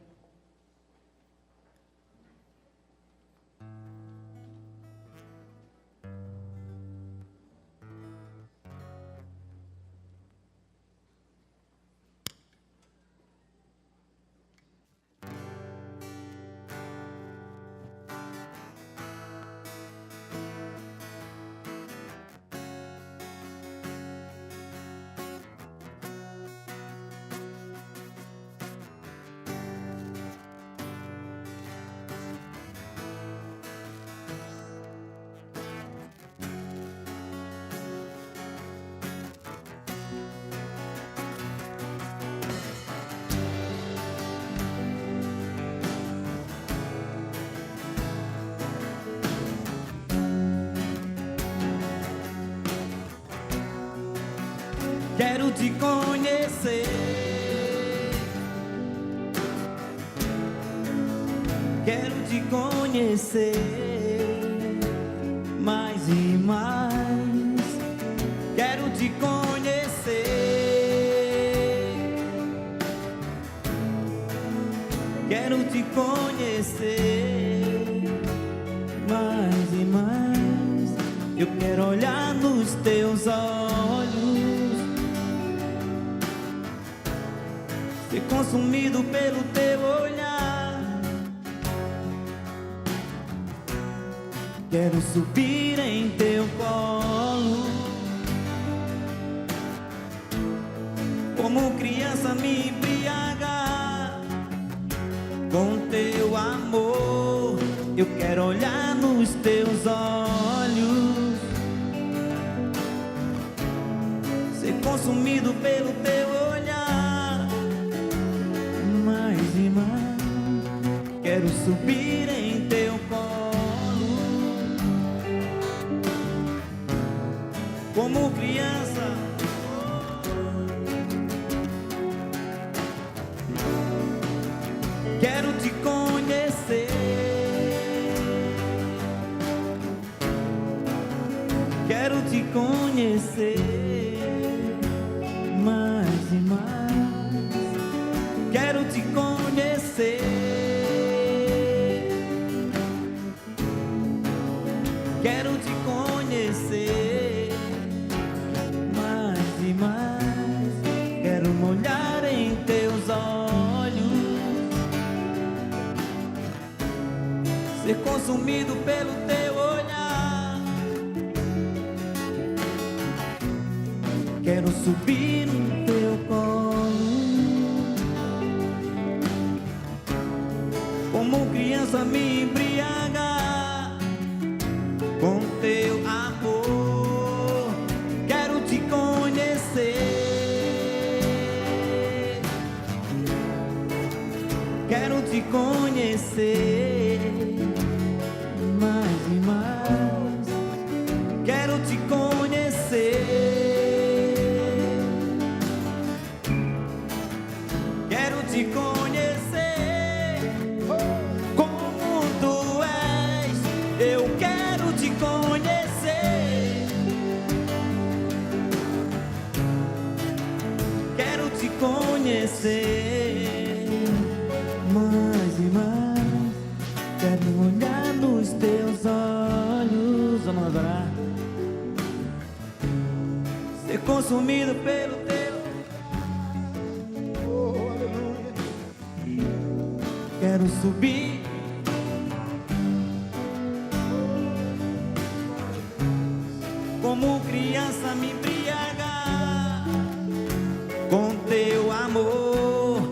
Quero te conhecer. Quero te conhecer mais e mais. Quero te conhecer. Quero te conhecer mais e mais. Eu quero olhar nos teus olhos, ser consumido pelo teu olhar. Quero subir em teu colo, como criança me embriagar com teu amor. Eu quero olhar nos teus olhos, ser consumido pelo teu olhar mais e mais. Quero subir em teu colo, como criança. Quero te conhecer. Quero te conhecer mais e mais. Quero te conhecer. Quero te conhecer mais e mais. Quero molhar em teus olhos, ser consumido pelo teu olhar. Quero subir no teu colo, como criança me embriagar com teu amor. Quero te conhecer. Quero te conhecer mais e mais. Quero te conhecer. Quero te conhecer como tu és. Eu quero te conhecer. Quero te conhecer mais e mais. Quero olhar nos teus olhos. Vamos adorar. Ser consumido pelo teu. Oh, aleluia. Quero subir como criança me embriagar com teu amor.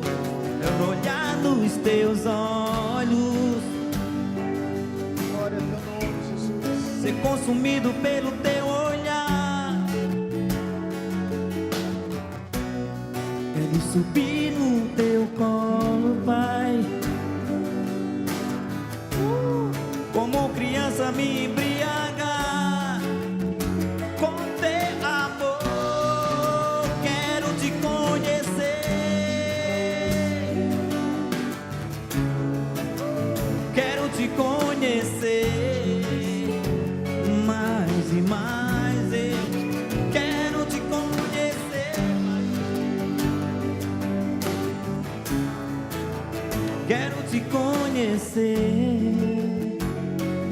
Quero olhar nos teus olhos, Glória a teu nome, Jesus. ser consumido pelo teu olhar. Quero subir no teu colo, Pai, como criança me embriagar com teu amor. Quero te conhecer. Quero te conhecer mais e mais. Eu quero te conhecer. Quero te conhecer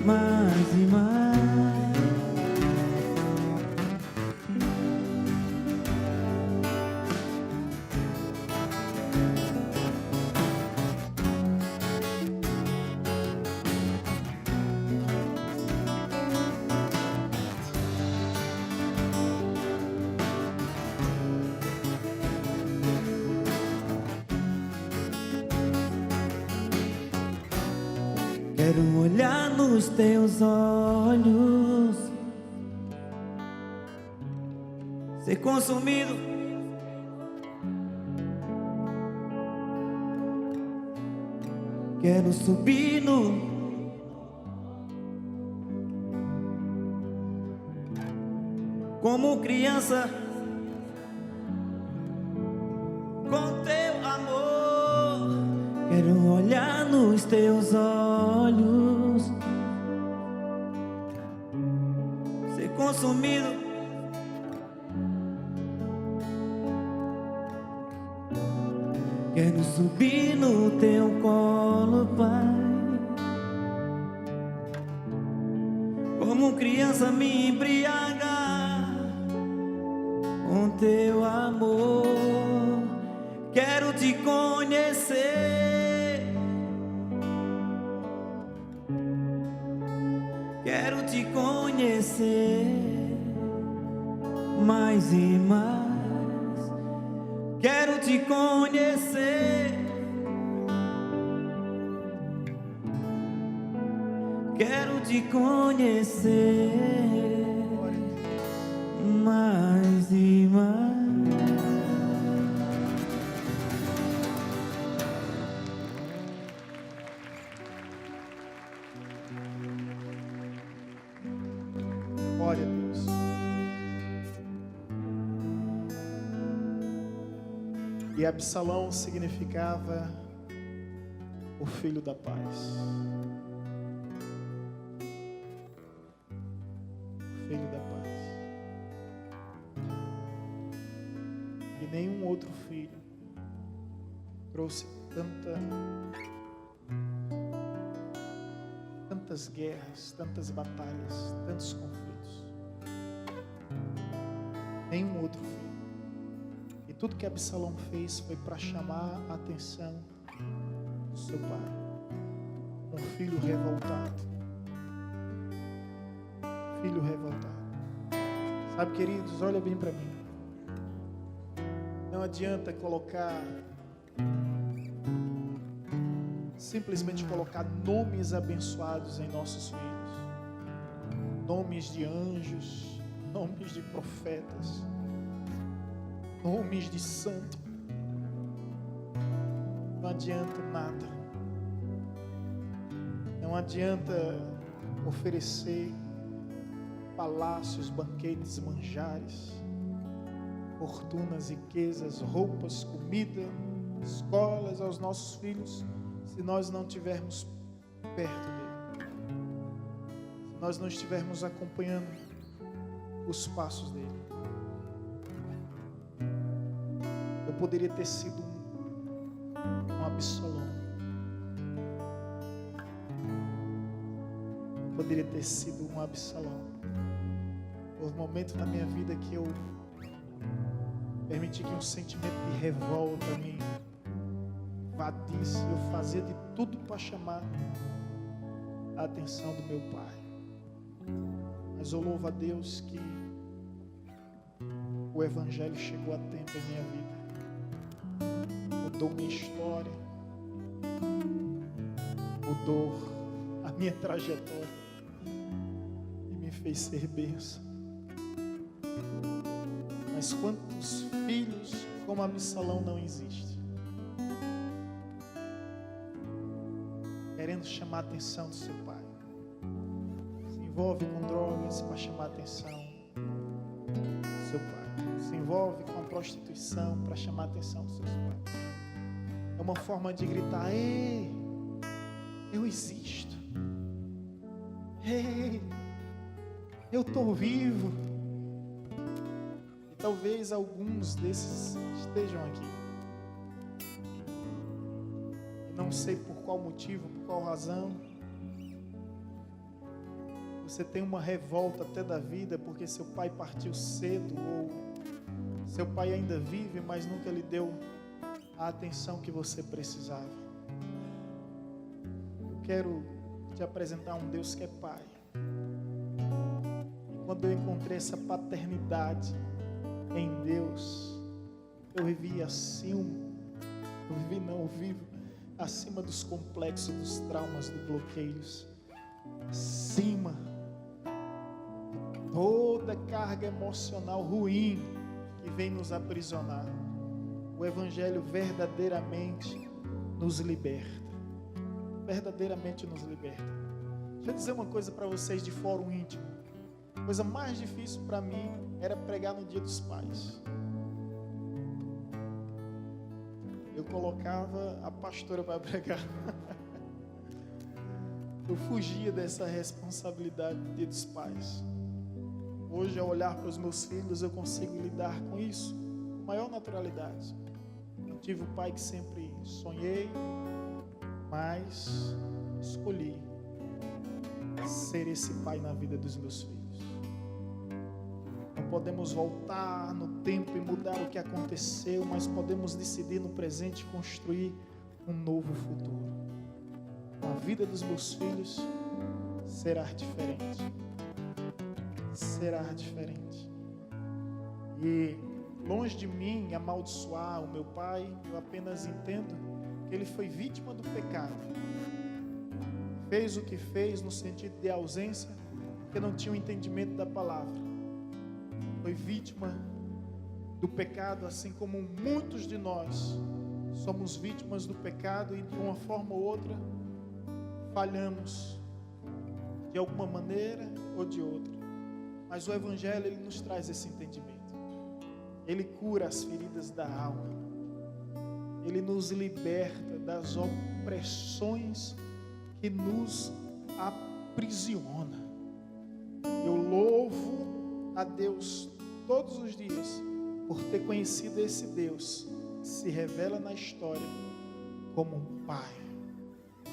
mais e mais. Quero olhar nos teus olhos, ser consumido quero subir no como criança olhar nos teus olhos, ser consumido. Quero subir no teu colo, Pai, como criança me embriagar com teu amor. Quero te conhecer, quero te conhecer mais e mais. Quero te conhecer, quero te conhecer mais e mais. Glória a Deus. E Absalão significava o filho da paz. O filho da paz. E nenhum outro filho trouxe tantas guerras, tantas batalhas, tantos conflitos. Nenhum outro filho. E tudo que Absalão fez foi para chamar a atenção do seu pai. Um filho revoltado. Filho revoltado. Sabe, queridos, olha bem para mim. Não adianta simplesmente colocar nomes abençoados em nossos filhos. Nomes de anjos, nomes de profetas, nomes de santo. Não adianta nada. Não adianta oferecer palácios, banquetes, manjares, fortunas, riquezas, roupas, comida, escolas aos nossos filhos, se nós não estivermos perto dele, se nós não estivermos acompanhando os passos dele. Eu poderia ter sido um Absalão. Eu poderia ter sido um Absalão. Houve um momento na minha vida que eu permiti que um sentimento de revolta me invadisse. Eu fazia de tudo para chamar a atenção do meu pai. Mas eu louvo a Deus que o Evangelho chegou a tempo em minha vida. Mudou minha história, mudou a minha trajetória e me fez ser bênção. Mas quantos filhos como Absalão não existe? Querendo chamar a atenção do seu pai. Se envolve com drogas para chamar a atenção do seu pai. Se envolve com a prostituição para chamar a atenção dos seus pais. É uma forma de gritar: ei, eu existo. Ei, eu estou vivo. E talvez alguns desses estejam aqui. Não sei por qual motivo, por qual razão. Você tem uma revolta até da vida porque seu pai partiu cedo, ou seu pai ainda vive, mas nunca lhe deu a atenção que você precisava. Eu quero te apresentar um Deus que é Pai. E quando eu encontrei essa paternidade em Deus, eu vivi vivo acima dos complexos, dos traumas, dos bloqueios, acima de toda carga emocional ruim que vem nos aprisionar. O Evangelho verdadeiramente nos liberta. Verdadeiramente nos liberta. Deixa eu dizer uma coisa para vocês de fórum íntimo. A coisa mais difícil para mim era pregar no Dia dos Pais. Eu eu colocava a pastora para pregar. Eu fugia dessa responsabilidade do Dia dos Pais. Hoje, ao olhar para os meus filhos, eu consigo lidar com isso com maior naturalidade. Eu tive o pai que sempre sonhei, mas escolhi ser esse pai na vida dos meus filhos. Não podemos voltar no tempo e mudar o que aconteceu, mas podemos decidir no presente construir um novo futuro. A vida dos meus filhos será diferente. Será diferente. E longe de mim amaldiçoar o meu pai, eu apenas entendo que ele foi vítima do pecado. Fez o que fez no sentido de ausência, porque não tinha o entendimento da palavra. Foi vítima do pecado, assim como muitos de nós somos vítimas do pecado e de uma forma ou outra falhamos de alguma maneira ou de outra. Mas o Evangelho, ele nos traz esse entendimento. Ele cura as feridas da alma. Ele nos liberta das opressões que nos aprisiona. Eu louvo a Deus todos os dias por ter conhecido esse Deus que se revela na história como um pai.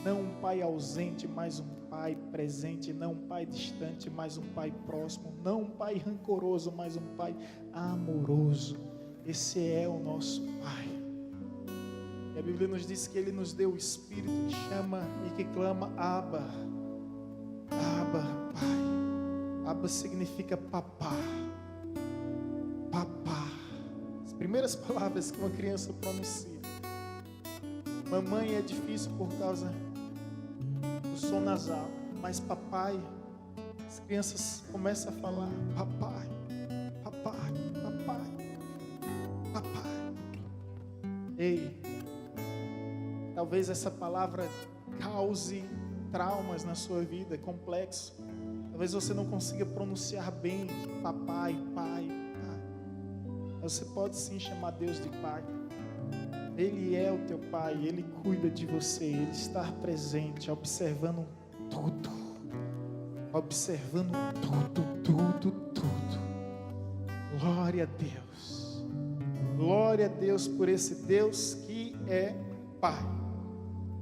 Não um pai ausente, mas um pai presente. Não um pai distante, mas um pai próximo. Não um pai rancoroso, mas um pai amoroso. Esse é o nosso pai. E a Bíblia nos diz que ele nos deu o Espírito que chama e que clama Abba. Abba, pai. Abba significa papá. Papá. As primeiras palavras que uma criança pronuncia. Mamãe é difícil por causa do som nasal, mas papai, as crianças começam a falar papai, papai, papai, papai. Ei, talvez essa palavra cause traumas na sua vida, complexo. Talvez você não consiga pronunciar bem papai, pai, pai. Você pode sim chamar Deus de pai. Ele é o teu pai, ele cuida de você, ele está presente, observando tudo. Observando tudo. Glória a Deus. Glória a Deus por esse Deus que é pai.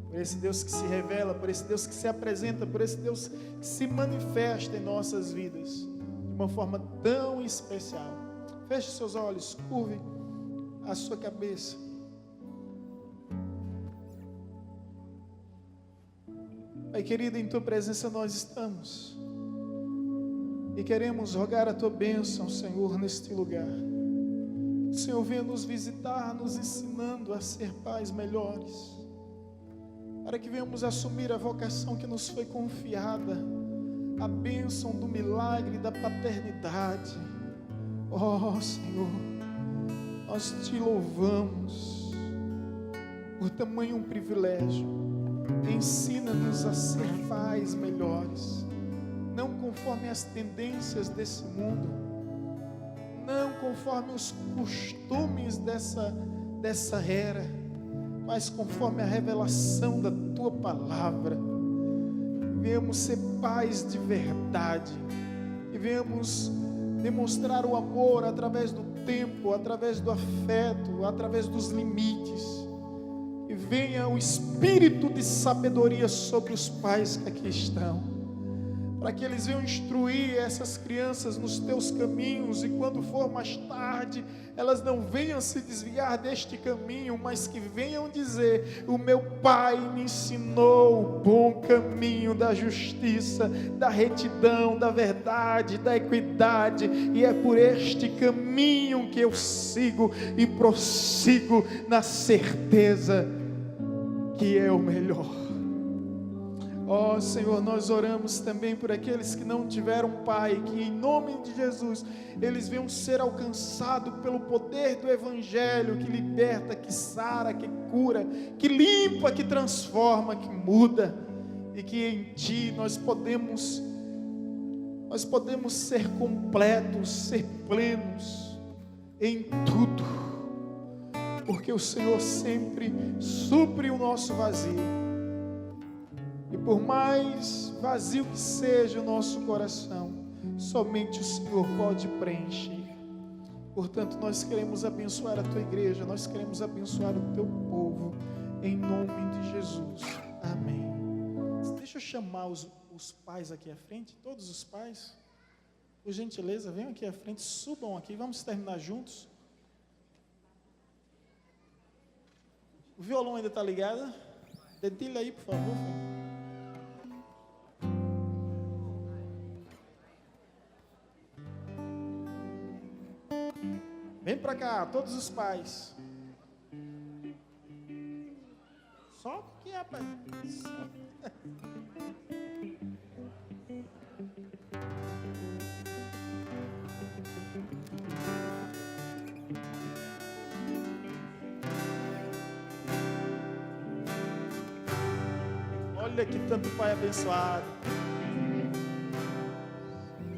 Por esse Deus que se revela, por esse Deus que se apresenta, por esse Deus que se manifesta em nossas vidas de uma forma tão especial. Feche seus olhos, curve a sua cabeça. Pai querido, em Tua presença nós estamos e queremos rogar a Tua bênção, Senhor, neste lugar. O Senhor venha nos visitar, nos ensinando a ser pais melhores, para que venhamos assumir a vocação que nos foi confiada, a bênção do milagre da paternidade. Oh Senhor, nós Te louvamos por tamanho privilégio. Ensina-nos a ser pais melhores, não conforme as tendências desse mundo, não conforme os costumes dessa era, mas conforme a revelação da Tua palavra. Venhamos ser pais de verdade e venhamos demonstrar o amor através do tempo, através do afeto, através dos limites. E venha o espírito de sabedoria sobre os pais que aqui estão, para que eles venham instruir essas crianças nos Teus caminhos, e quando for mais tarde, elas não venham se desviar deste caminho, mas que venham dizer: o meu pai me ensinou o bom caminho da justiça, da retidão, da verdade, da equidade, e é por este caminho que eu sigo e prossigo na certeza que é o melhor. Ó Senhor, nós oramos também por aqueles que não tiveram pai, que em nome de Jesus, eles venham ser alcançados pelo poder do Evangelho, que liberta, que sara, que cura, que limpa, que transforma, que muda, e que em Ti nós podemos ser completos, ser plenos em tudo. porque o Senhor sempre supre o nosso vazio. E por mais vazio que seja o nosso coração, somente o Senhor pode preencher. Portanto, nós queremos abençoar a tua igreja, nós queremos abençoar o teu povo, em nome de Jesus. Amém. Deixa eu chamar os pais aqui à frente, todos os pais. Por gentileza, venham aqui à frente, subam aqui, vamos terminar juntos. O violão ainda está ligado? Dedilha aí, por favor. Vem para cá, todos os pais. Só que, rapaz. Olha que tanto pai abençoado.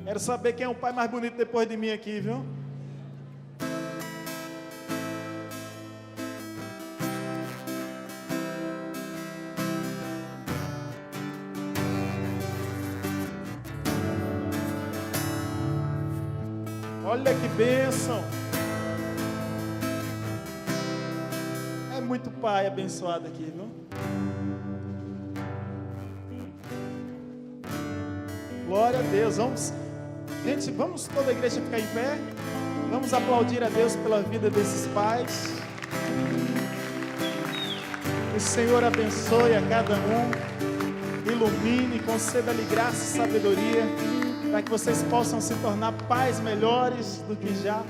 Quero saber quem é o pai mais bonito depois de mim aqui, viu? Olha que bênção. É muito pai abençoado aqui, viu? Glória a Deus. Gente, vamos toda a igreja ficar em pé. Vamos aplaudir a Deus pela vida desses pais. Que o Senhor abençoe a cada um, ilumine, conceda-lhe graça e sabedoria, para que vocês possam se tornar pais melhores do que já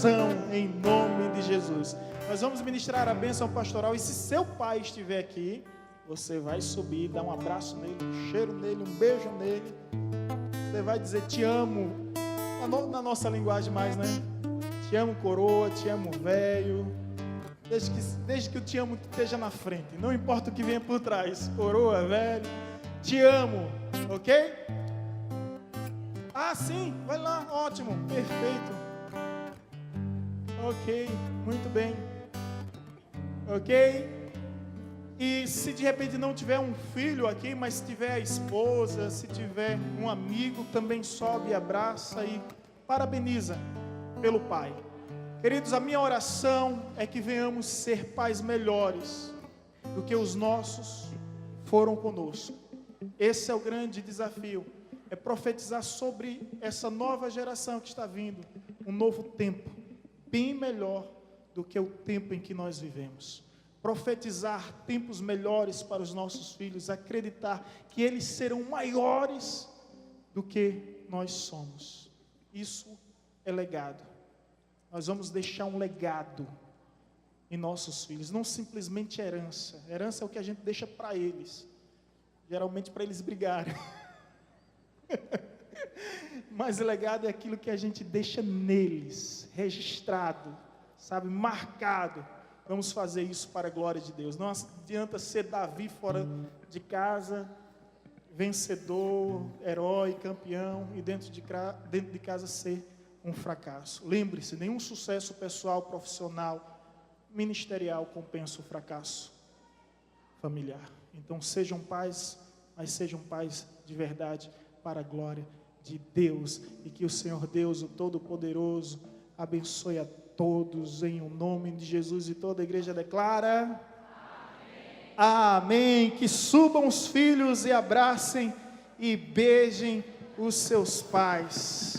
são, em nome de Jesus. Nós vamos ministrar a bênção pastoral, e se seu pai estiver aqui, você vai subir, dar um abraço nele, um cheiro nele, um beijo nele. Você vai dizer: te amo, na nossa linguagem mais, né? Te amo, coroa, te amo, velho. Desde que o te amo esteja na frente, não importa o que venha por trás, coroa, velho, te amo, ok? Ah, sim, vai lá, ótimo, perfeito. Ok, muito bem. Ok? E se de repente não tiver um filho aqui, mas se tiver a esposa, se tiver um amigo, também sobe, abraça e parabeniza pelo pai. Queridos, a minha oração é que venhamos ser pais melhores do que os nossos foram conosco. Esse é o grande desafio. É profetizar sobre essa nova geração que está vindo, um novo tempo, bem melhor do que o tempo em que nós vivemos. Profetizar tempos melhores para os nossos filhos, acreditar que eles serão maiores do que nós somos. Isso é legado. Nós vamos deixar um legado em nossos filhos, não simplesmente herança. Herança é o que a gente deixa para eles, geralmente para eles brigarem. Mas o legado é aquilo que a gente deixa neles, registrado, sabe, marcado. Vamos fazer isso para a glória de Deus. Não adianta ser Davi fora de casa, vencedor, herói, campeão, e dentro de casa ser um fracasso. Lembre-se, nenhum sucesso pessoal, profissional, ministerial compensa o fracasso familiar. Então sejam pais, mas sejam pais de verdade, para a glória de Deus, e que o Senhor Deus, o Todo-Poderoso, abençoe a todos em o nome de Jesus, e toda a igreja declara: amém. Amém. Que subam os filhos e abracem e beijem os seus pais.